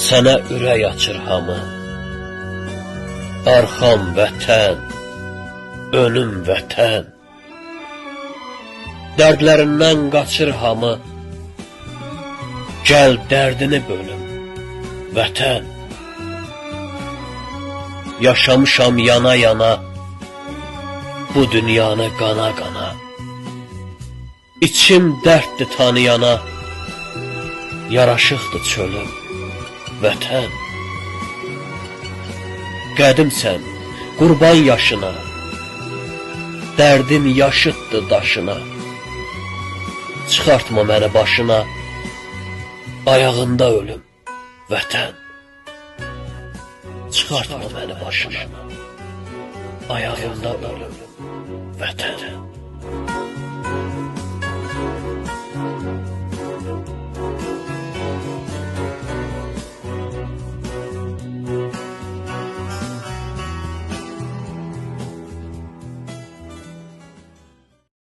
Sənə ürək açır hamı. Arxam vətən, önüm vətən. Dərdlərindən qaçır hamı. Gəl dərdini bölüm, vətən. Yaşamışam yana yana, bu dünyanı qana qana. İçim dərddir tanıyana, yaraşıqdır çölüm, vətən. Qədimsən, qurban yaşına, dərdim yaşıtdır daşına. Çıxartma məni başına, ayağında ölüm, vətən. Çıxartma məni başına, ayağında ölüm, vətən.